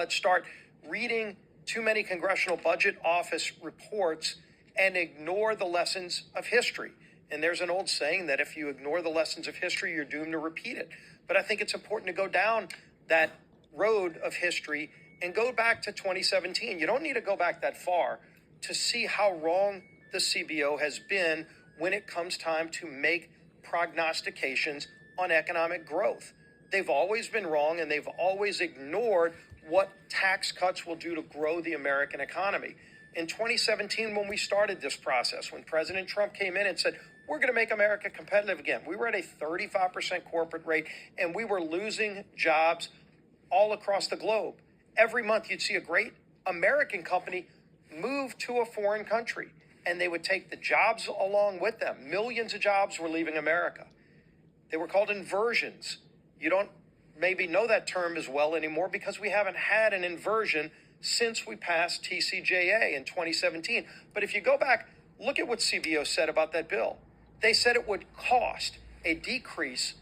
Let's start reading too many Congressional Budget Office reports and ignore the lessons of history. And there's an old saying that if you ignore the lessons of history, you're doomed to repeat it. But I think it's important to go down that road of history and go back to 2017. You don't need to go back that far to see how wrong the CBO has been when it comes time to make prognostications on economic growth. They've always been wrong, and they've always ignored what tax cuts will do to grow the American economy. In 2017, when we started this process, when President Trump came in and said, we're going to make America competitive again, we were at a 35% corporate rate, and we were losing jobs all across the globe. Every month, you'd see a great American company move to a foreign country, and they would take the jobs along with them. Millions of jobs were leaving America. They were called inversions. You don't maybe know that term as well anymore because we haven't had an inversion since we passed TCJA in 2017. But if you go back, look at what CBO said about that bill. They said it would cost a decrease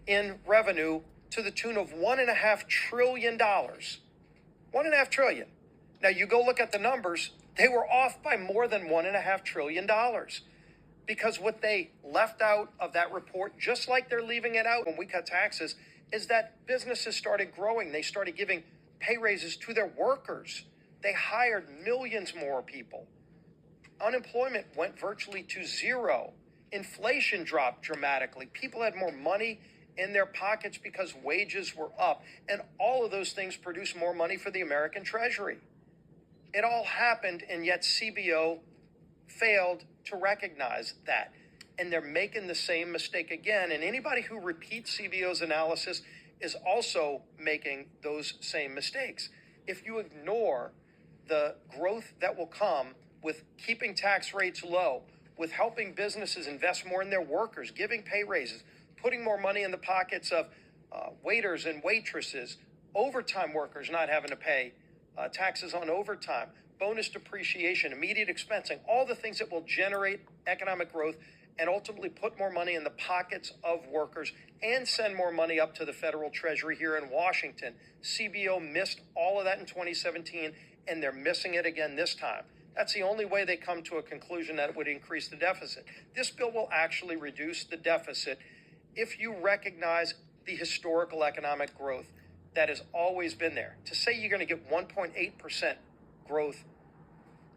in revenue to the tune of $1.5 trillion. $1.5 trillion. Now you go look at the numbers, they were off by more than $1.5 trillion. Because what they left out of that report, just like they're leaving it out when we cut taxes, is that businesses started growing. They started giving pay raises to their workers. They hired millions more people. Unemployment went virtually to zero. Inflation dropped dramatically. People had more money in their pockets because wages were up. And all of those things produced more money for the American Treasury. It all happened, and yet CBO failed to recognize that. And they're making the same mistake again. And anybody who repeats CBO's analysis is also making those same mistakes. If you ignore the growth that will come with keeping tax rates low, with helping businesses invest more in their workers, giving pay raises, putting more money in the pockets of waiters and waitresses, overtime workers not having to pay taxes on overtime, bonus depreciation, immediate expensing, all the things that will generate economic growth and ultimately put more money in the pockets of workers and send more money up to the federal treasury here in Washington. CBO missed all of that in 2017, and they're missing it again this time. That's the only way they come to a conclusion that it would increase the deficit. This bill will actually reduce the deficit if you recognize the historical economic growth that has always been there. To say you're going to get 1.8% growth,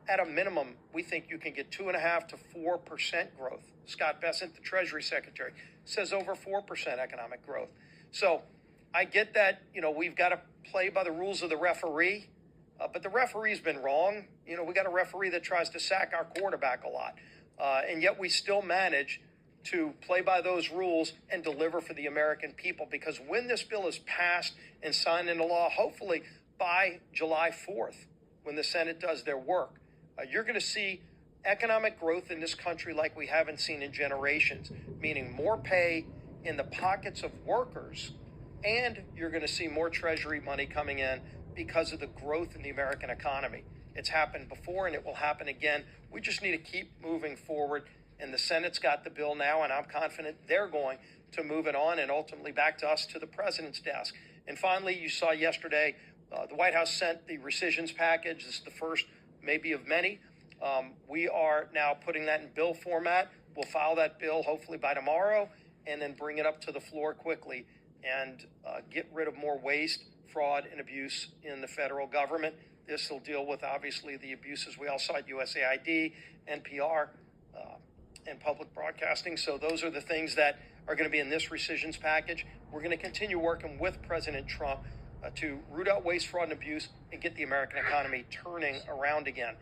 at a minimum, we think you can get 2.5% to 4% growth. Scott Bessent, the Treasury Secretary, says over 4% economic growth. So I get that, we've got to play by the rules of the referee, but the referee's been wrong. We got a referee that tries to sack our quarterback a lot, and yet we still manage to play by those rules and deliver for the American people, because when this bill is passed and signed into law, hopefully by July 4th, when the Senate does their work, you're going to see economic growth in this country like we haven't seen in generations, meaning more pay in the pockets of workers, and you're going to see more Treasury money coming in because of the growth in the American economy. It's happened before, and it will happen again. We just need to keep moving forward, and the Senate's got the bill now, and I'm confident they're going to move it on and ultimately back to us, to the president's desk. And finally, you saw yesterday, the White House sent the rescissions package. This is the first maybe of many. We are now putting that in bill format. We'll file that bill hopefully by tomorrow and then bring it up to the floor quickly and get rid of more waste, fraud, and abuse in the federal government. This will deal with, obviously, the abuses we all saw at USAID, NPR, and public broadcasting. So those are the things that are going to be in this rescissions package. We're going to continue working with President Trump to root out waste, fraud, and abuse and get the American economy turning around again.